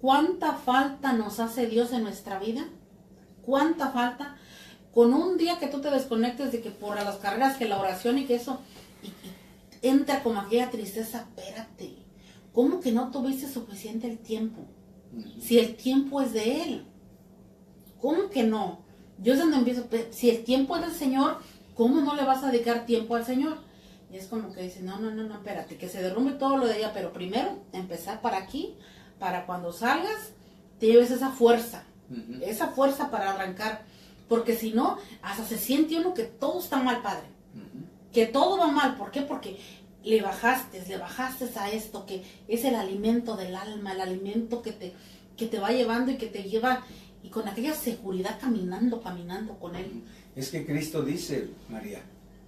cuánta falta nos hace Dios en nuestra vida, cuánta falta. Con un día que tú te desconectes de que por las carreras, que la oración y que eso, y entra como aquella tristeza, espérate, ¿cómo que no tuviste suficiente el tiempo? Si el tiempo es de Él, ¿cómo que no? Yo es donde empiezo, si el tiempo es del Señor, ¿cómo no le vas a dedicar tiempo al Señor? Y es como que dice, no, espérate, que se derrumbe todo lo de ella, pero primero empezar para aquí, para cuando salgas, te lleves esa fuerza para arrancar. Porque si no, hasta se siente uno que todo está mal, Padre. Ujú. Que todo va mal. ¿Por qué? Porque le bajaste a esto, que es el alimento del alma, el alimento que te va llevando y que te lleva, y con aquella seguridad caminando con Él. Es que Cristo dice, María,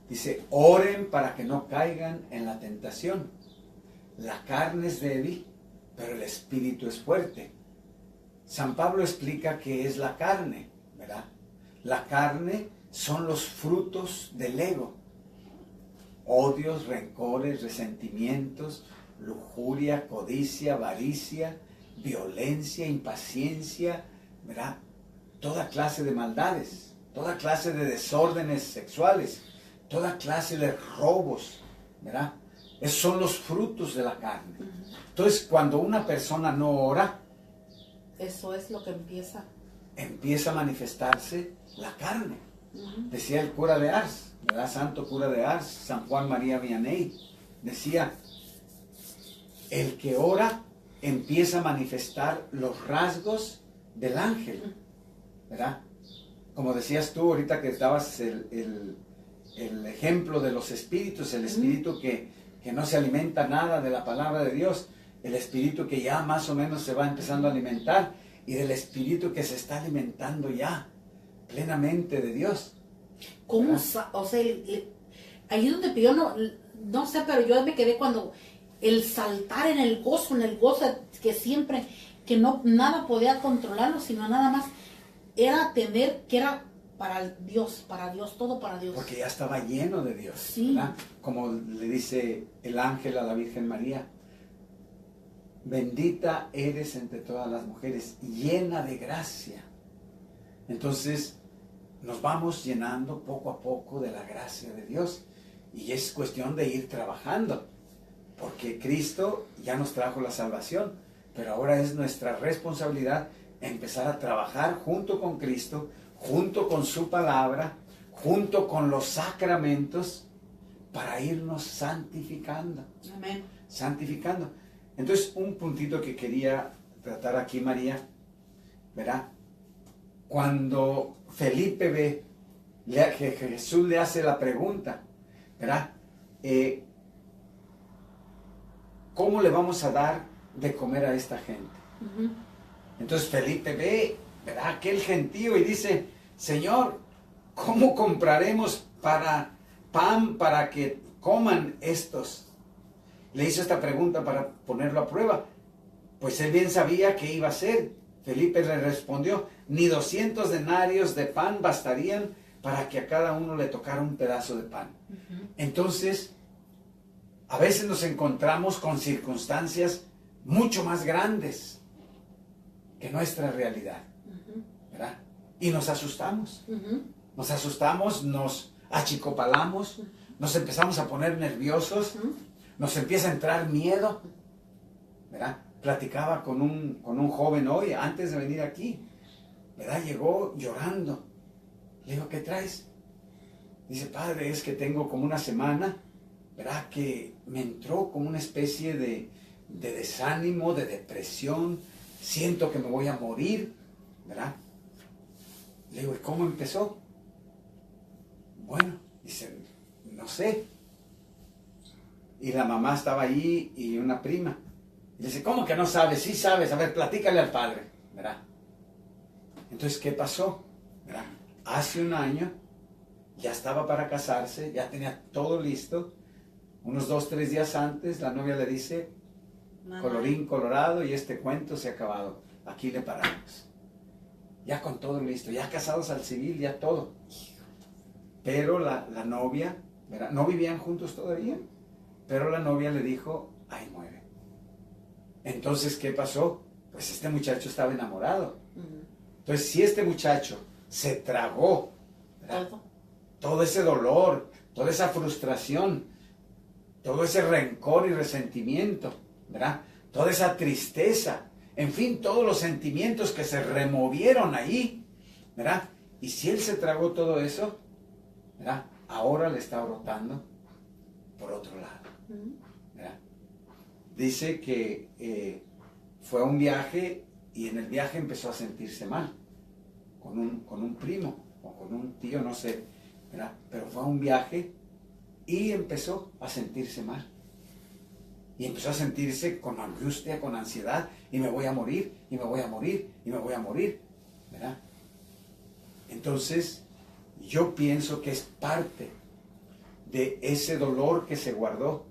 dice, oren para que no caigan en la tentación. La carne es débil, pero el espíritu es fuerte. San Pablo explica qué es la carne, ¿verdad? La carne son los frutos del ego. Odios, rencores, resentimientos, lujuria, codicia, avaricia, violencia, impaciencia, ¿verdad? Toda clase de maldades, toda clase de desórdenes sexuales, toda clase de robos, ¿verdad? Esos son los frutos de la carne. Entonces, cuando una persona no ora, eso es lo que empieza a manifestarse la carne. Decía el cura de Ars, ¿verdad? Santo cura de Ars, San Juan María Vianney, decía, el que ora empieza a manifestar los rasgos del ángel, ¿verdad? Como decías tú ahorita que dabas el ejemplo de los espíritus, el espíritu que no se alimenta nada de la palabra de Dios, el espíritu que ya más o menos se va empezando a alimentar, y del espíritu que se está alimentando ya plenamente de Dios. ¿Cómo? O sea, ahí es donde pidió, no sé, pero yo me quedé cuando el saltar en el gozo que siempre, que no, nada podía controlarlo, sino nada más era tener, que era para Dios, todo para Dios. Porque ya estaba lleno de Dios, sí. ¿verdad? Como le dice el ángel a la Virgen María, bendita eres entre todas las mujeres, llena de gracia. Entonces, nos vamos llenando poco a poco de la gracia de Dios. Y es cuestión de ir trabajando. Porque Cristo ya nos trajo la salvación. Pero ahora es nuestra responsabilidad empezar a trabajar junto con Cristo, junto con su palabra, junto con los sacramentos, para irnos santificando. Amén. Santificando. Entonces, un puntito que quería tratar aquí, María, ¿verdad? Cuando Felipe ve que Jesús le hace la pregunta, ¿verdad? ¿Cómo le vamos a dar de comer a esta gente? Entonces Felipe ve, ¿verdad?, aquel gentío y dice, Señor, ¿cómo compraremos pan para que coman estos? Le hizo esta pregunta para ponerlo a prueba, pues él bien sabía qué iba a hacer. Felipe le respondió, ni 200 denarios de pan bastarían para que a cada uno le tocara un pedazo de pan. Entonces, a veces nos encontramos con circunstancias mucho más grandes que nuestra realidad, ¿verdad? Y nos asustamos. Nos asustamos, nos achicopalamos, nos empezamos a poner nerviosos, nos empieza a entrar miedo, ¿verdad? Platicaba con un joven hoy, antes de venir aquí, ¿verdad? Llegó llorando. Le digo, ¿qué traes? Dice, padre, es que tengo como una semana, ¿verdad?, que me entró como una especie de desánimo, de depresión, siento que me voy a morir, ¿verdad? Le digo, ¿y cómo empezó? Bueno, dice, no sé. Y la mamá estaba allí y una prima. Y dice, ¿cómo que no sabes? Sí sabes, a ver, platícale al padre, ¿verdad? Entonces, ¿qué pasó? ¿Verdad? Hace un año ya estaba para casarse, ya tenía todo listo. Unos 2-3 días antes, la novia le dice, mamá, colorín colorado, y este cuento se ha acabado. Aquí le paramos. Ya con todo listo, ya casados al civil, ya todo. Pero la novia, ¿verdad?, no vivían juntos todavía, pero la novia le dijo, ahí muere. Entonces, ¿qué pasó? Pues este muchacho estaba enamorado. Entonces, si este muchacho se tragó, ¿verdad?, todo ese dolor, toda esa frustración, todo ese rencor y resentimiento, ¿verdad?, toda esa tristeza, en fin, todos los sentimientos que se removieron ahí, ¿verdad? Y si él se tragó todo eso, ¿verdad?, ahora le está brotando por otro lado, ¿verdad? Dice que fue a un viaje y en el viaje empezó a sentirse mal con un primo o con un tío, no sé, ¿verdad? Pero fue a un viaje y empezó a sentirse mal. Y empezó a sentirse con angustia, con ansiedad, y me voy a morir, y me voy a morir, y me voy a morir, ¿verdad? Entonces, yo pienso que es parte de ese dolor que se guardó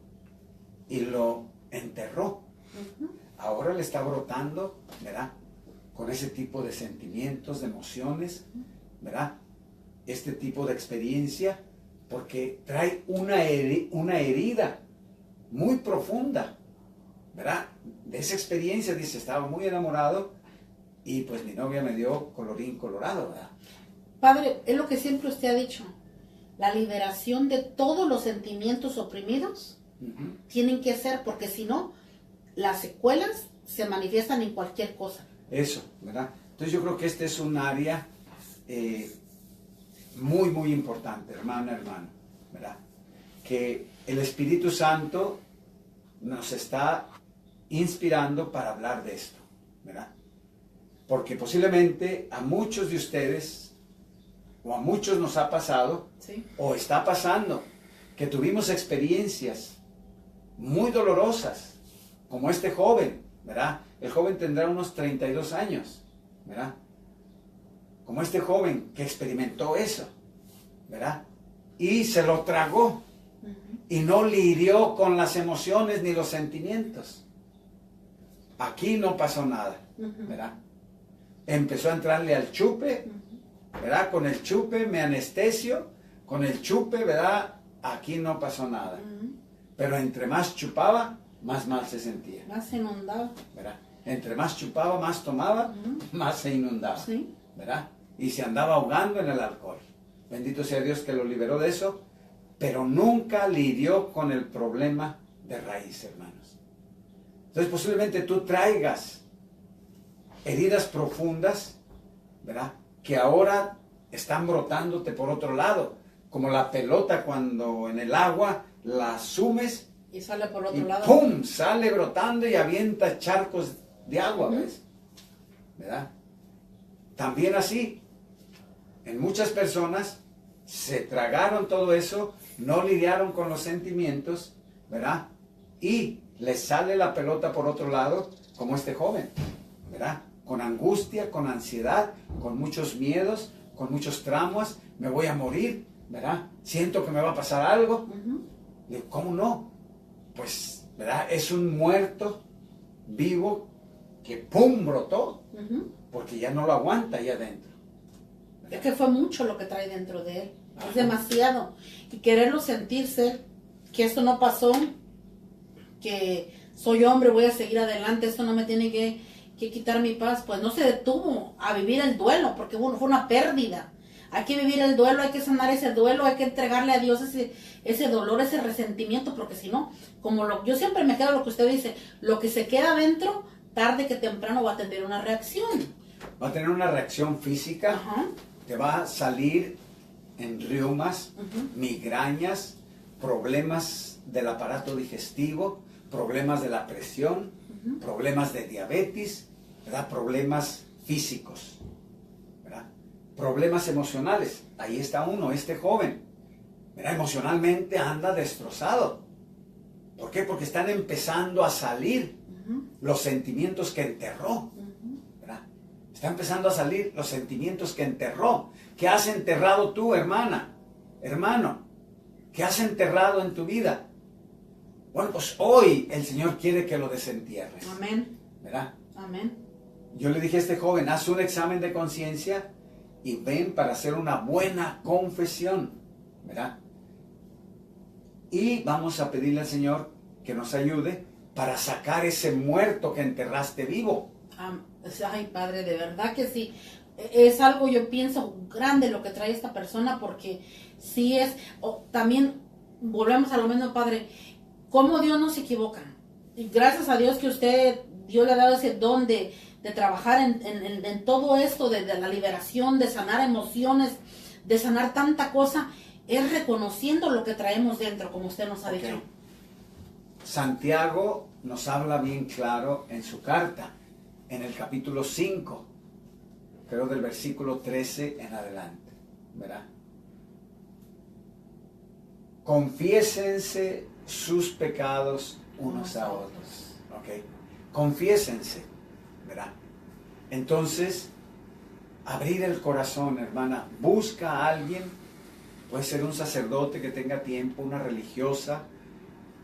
y lo enterró. Ahora le está brotando, ¿verdad? Con ese tipo de sentimientos, de emociones, ¿verdad? Este tipo de experiencia, porque trae una herida muy profunda, ¿verdad? De esa experiencia, dice, estaba muy enamorado y pues mi novia me dio colorín colorado, ¿verdad? Padre, es lo que siempre usted ha dicho, la liberación de todos los sentimientos oprimidos tienen que ser, porque si no, las secuelas se manifiestan en cualquier cosa. Eso, ¿verdad? Entonces yo creo que este es un área muy, muy importante, hermano, ¿verdad? Que el Espíritu Santo nos está inspirando para hablar de esto, ¿verdad? Porque posiblemente a muchos de ustedes, o a muchos nos ha pasado, ¿Sí? o está pasando, que tuvimos experiencias muy dolorosas, como este joven, ¿verdad? El joven tendrá unos 32 años, ¿verdad? Como este joven que experimentó eso, ¿verdad? Y se lo tragó y no lidió con las emociones ni los sentimientos. Aquí no pasó nada, ¿verdad? Empezó a entrarle al chupe, ¿verdad? Con el chupe me anestesio, con el chupe, ¿verdad? Aquí no pasó nada. Pero entre más chupaba, más mal se sentía. Más se inundaba. ¿Verdad? Entre más chupaba, más tomaba, más se inundaba. Sí. ¿Verdad? Y se andaba ahogando en el alcohol. Bendito sea Dios que lo liberó de eso, pero nunca lidió con el problema de raíz, hermanos. Entonces posiblemente tú traigas heridas profundas, ¿verdad? Que ahora están brotándote por otro lado, como la pelota cuando en el agua la sumes y sale por otro y lado. ¡pum! Sale brotando y avienta charcos de agua, ¿ves? ¿Verdad? También así, en muchas personas se tragaron todo eso, no lidiaron con los sentimientos, ¿verdad? Y les sale la pelota por otro lado, como este joven, ¿verdad? Con angustia, con ansiedad, con muchos miedos, con muchos traumas, me voy a morir, ¿verdad? Siento que me va a pasar algo. Digo, ¿cómo no? Pues, ¿verdad? Es un muerto vivo que ¡pum! Brotó, porque ya no lo aguanta ahí adentro. Es que fue mucho lo que trae dentro de él. Ajá. Es demasiado. Y quererlo sentirse, que esto no pasó, que soy hombre, voy a seguir adelante, esto no me tiene que quitar mi paz, pues no se detuvo a vivir el duelo, porque fue una pérdida. Hay que vivir el duelo, hay que sanar ese duelo, hay que entregarle a Dios ese dolor, ese resentimiento, porque si no, yo siempre me quedo lo que usted dice, lo que se queda adentro, tarde que temprano va a tener una reacción. Va a tener una reacción física, te va a salir en reumas, migrañas, problemas del aparato digestivo, problemas de la presión, problemas de diabetes, ¿verdad? Problemas físicos, ¿verdad? Problemas emocionales. Ahí está uno, este joven, ¿verdad? Emocionalmente anda destrozado. ¿Por qué? Porque están empezando a salir los sentimientos que enterró, ¿verdad? Está empezando a salir los sentimientos que enterró. ¿Qué has enterrado tú, hermana? Hermano, ¿qué has enterrado en tu vida? Bueno, pues hoy el Señor quiere que lo desentierres. Amén. ¿Verdad? Amén. Yo le dije a este joven, haz un examen de conciencia y ven para hacer una buena confesión, ¿verdad? Y vamos a pedirle al Señor que nos ayude para sacar ese muerto que enterraste vivo. Ay, Padre, de verdad que sí. Es algo, yo pienso, grande lo que trae esta persona, porque sí es, también volvemos a lo mismo, Padre, cómo Dios no se equivoca. Y gracias a Dios que Dios le ha dado ese don de trabajar en todo esto, de la liberación, de sanar emociones, de sanar tanta cosa, es reconociendo lo que traemos dentro, como usted nos ha dicho. Santiago nos habla bien claro en su carta, en el capítulo 5, creo del versículo 13 en adelante. ¿verdad? Confiésense sus pecados unos a otros, ¿ok? Confiésense, ¿verdad? Entonces, abrir el corazón, hermana. Busca a alguien, puede ser un sacerdote que tenga tiempo, una religiosa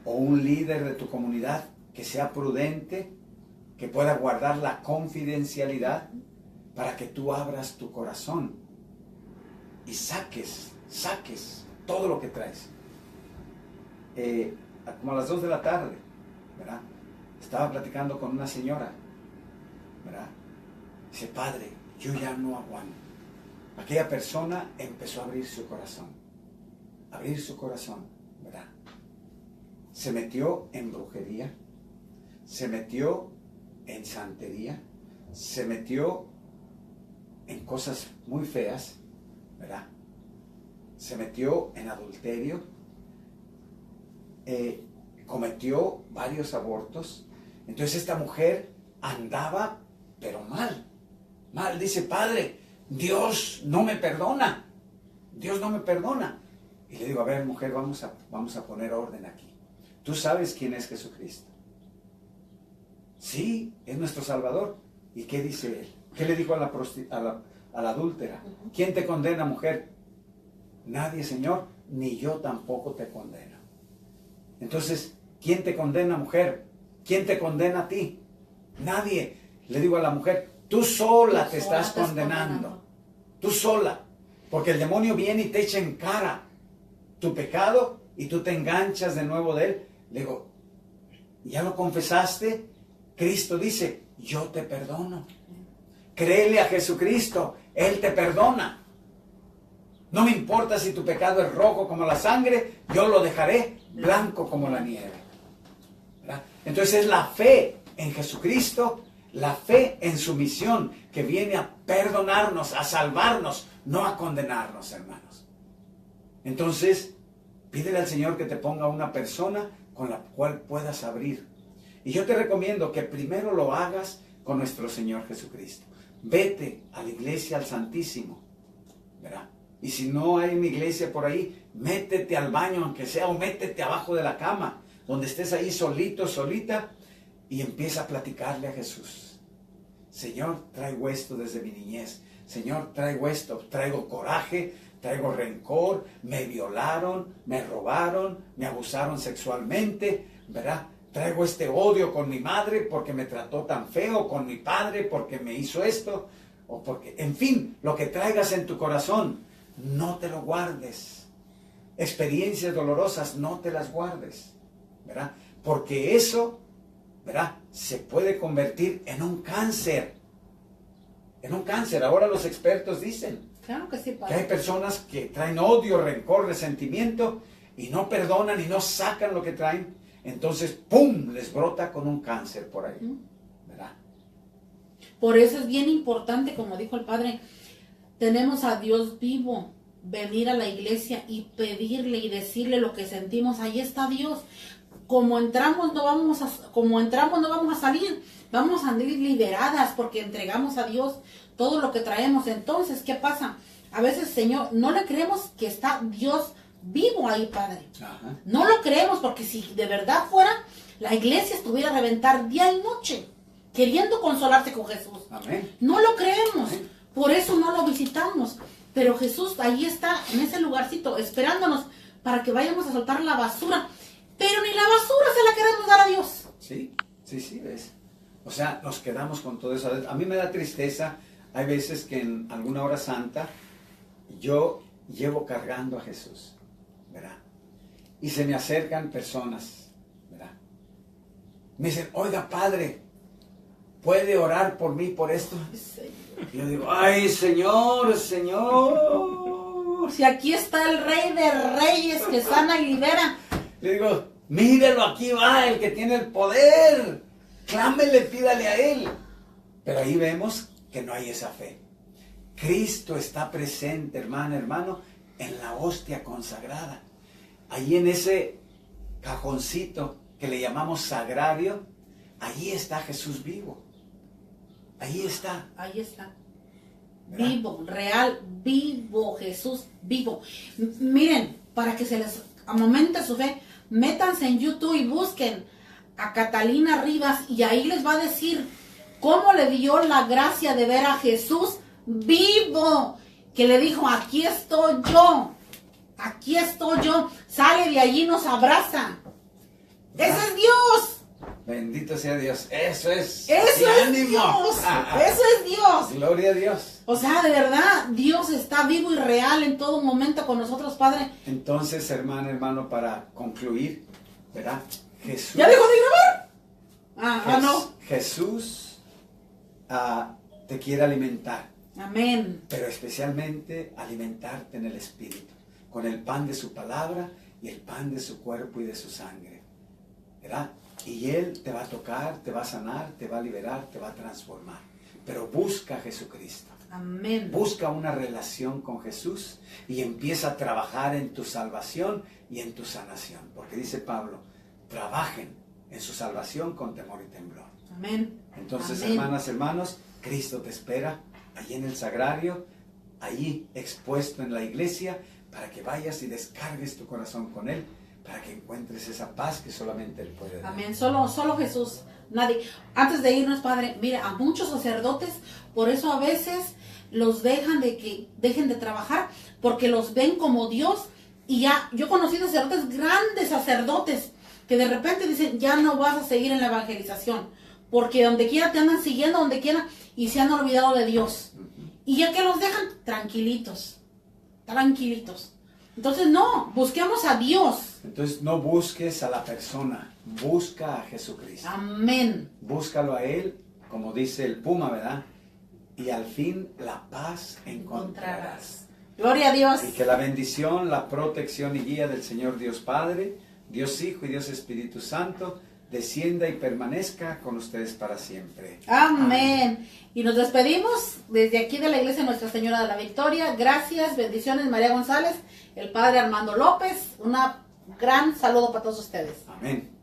o un líder de tu comunidad que sea prudente, que pueda guardar la confidencialidad para que tú abras tu corazón y saques todo lo que traes. Como a las 2 de la tarde, ¿verdad? Estaba platicando con una señora, ¿verdad? Dice, padre, yo ya no aguanto. Aquella persona empezó a abrir su corazón, ¿verdad? Se metió en brujería, se metió en santería, se metió en cosas muy feas, ¿verdad? Se metió en adulterio, cometió varios abortos. Entonces esta mujer andaba, pero mal. Dice, padre, Dios no me perdona. Y le digo, a ver, mujer, vamos a poner orden aquí. ¿Tú sabes quién es Jesucristo? Sí, es nuestro Salvador. ¿Y qué dice él? ¿Qué le dijo a la adúltera? ¿Quién te condena, mujer? Nadie, Señor, ni yo tampoco te condeno. Entonces, ¿quién te condena, mujer? ¿Quién te condena a ti? Nadie. Le digo a la mujer, tú sola te estás condenando. Tú sola. Porque el demonio viene y te echa en cara tu pecado y tú te enganchas de nuevo de él. Le digo, ¿ya lo confesaste? Cristo dice, yo te perdono. Créele a Jesucristo, Él te perdona. No me importa si tu pecado es rojo como la sangre, yo lo dejaré blanco como la nieve. ¿Verdad? Entonces es la fe en Jesucristo, la fe en su misión que viene a perdonarnos, a salvarnos, no a condenarnos, hermanos. Entonces, pídele al Señor que te ponga una persona con la cual puedas abrir. Y yo te recomiendo que primero lo hagas con nuestro Señor Jesucristo. Vete a la iglesia, al Santísimo, ¿verdad? Y si no hay una iglesia por ahí, métete al baño, aunque sea, o métete abajo de la cama, donde estés ahí solito, solita, y empieza a platicarle a Jesús. Señor, traigo esto desde mi niñez. Señor, traigo esto, traigo coraje, traigo rencor, me violaron, me robaron, me abusaron sexualmente, ¿verdad? Traigo este odio con mi madre porque me trató tan feo, con mi padre porque me hizo esto, o porque, en fin, lo que traigas en tu corazón, no te lo guardes. Experiencias dolorosas, no te las guardes, ¿verdad? Porque eso, ¿verdad?, se puede convertir en un cáncer. En un cáncer. Ahora los expertos dicen, claro que sí, padre, que hay personas que traen odio, rencor, resentimiento y no perdonan y no sacan lo que traen. Entonces, ¡pum!, les brota con un cáncer por ahí, ¿verdad? Por eso es bien importante, como dijo el padre, tenemos a Dios vivo, venir a la iglesia y pedirle y decirle lo que sentimos. Ahí está Dios. Como entramos no vamos a salir, vamos a salir liberadas porque entregamos a Dios todo lo que traemos. Entonces, ¿qué pasa? A veces, Señor, no le creemos que está Dios vivo ahí, Padre. Ajá. No lo creemos, porque si de verdad fuera, la iglesia estuviera a reventar día y noche, queriendo consolarse con Jesús. Amén. No lo creemos. Amén. Por eso no lo visitamos. Pero Jesús ahí está, en ese lugarcito, esperándonos para que vayamos a soltar la basura. Pero ni la basura se la queremos dar a Dios. Sí, ves. O sea, nos quedamos con todo eso. A mí me da tristeza. Hay veces que en alguna hora santa yo llevo cargando a Jesús, ¿verdad? Y se me acercan personas, ¿verdad? Me dicen, oiga, padre, ¿puede orar por mí por esto? Y yo digo, ay, Señor. Si aquí está el Rey de Reyes que sana y libera. Le digo, mírelo, aquí va el que tiene el poder. Clámele, pídale a él. Pero ahí vemos que no hay esa fe. Cristo está presente, hermana, hermano, en la hostia consagrada. Ahí en ese cajoncito que le llamamos sagrario, ahí está Jesús vivo. Ahí está. ¿verdad? Vivo, real, vivo, Jesús, vivo. Miren, para que se les aumente su fe, métanse en YouTube y busquen a Catalina Rivas y ahí les va a decir cómo le dio la gracia de ver a Jesús vivo, que le dijo, aquí estoy yo, sale de allí y nos abraza. ¡Ese es Dios! Bendito sea Dios. Eso es. ¡Eso ¡Sí, es ánimo! Dios! ¡Eso es Dios! Gloria a Dios. O sea, de verdad, Dios está vivo y real en todo momento con nosotros, Padre. Entonces, hermano, para concluir, ¿verdad? Jesús. ¿Ya dejó de grabar? No. Jesús te quiere alimentar, Amén. pero especialmente alimentarte en el Espíritu, con el pan de su palabra y el pan de su cuerpo y de su sangre, ¿verdad? Y Él te va a tocar, te va a sanar, te va a liberar, te va a transformar. Pero busca a Jesucristo. Amén. Busca una relación con Jesús y empieza a trabajar en tu salvación y en tu sanación. Porque dice Pablo, trabajen en su salvación con temor y temblor. Amén. Entonces, Amén. hermanas, hermanos, Cristo te espera allí en el sagrario, allí expuesto en la iglesia, para que vayas y descargues tu corazón con Él, para que encuentres esa paz que solamente Él puede dar. Amén. Solo Jesús. Nadie. Antes de irnos, Padre, mira, a muchos sacerdotes, por eso a veces los dejan dejen de trabajar, porque los ven como Dios. Y ya, yo he conocido sacerdotes, grandes sacerdotes, que de repente dicen, ya no vas a seguir en la evangelización, porque donde quiera te andan siguiendo, donde quiera, y se han olvidado de Dios. Y ya que los dejan, tranquilitos. Entonces no, busquemos a Dios. Entonces no busques a la persona, busca a Jesucristo. Amén. Búscalo a Él, como dice el Puma, ¿verdad? Y al fin la paz encontrarás. Gloria a Dios. Y que la bendición, la protección y guía del Señor Dios Padre, Dios Hijo y Dios Espíritu Santo descienda y permanezca con ustedes para siempre. Amén. Y nos despedimos desde aquí de la Iglesia Nuestra Señora de la Victoria. Gracias, bendiciones, María González, el Padre Armando López. Un gran saludo para todos ustedes. Amén.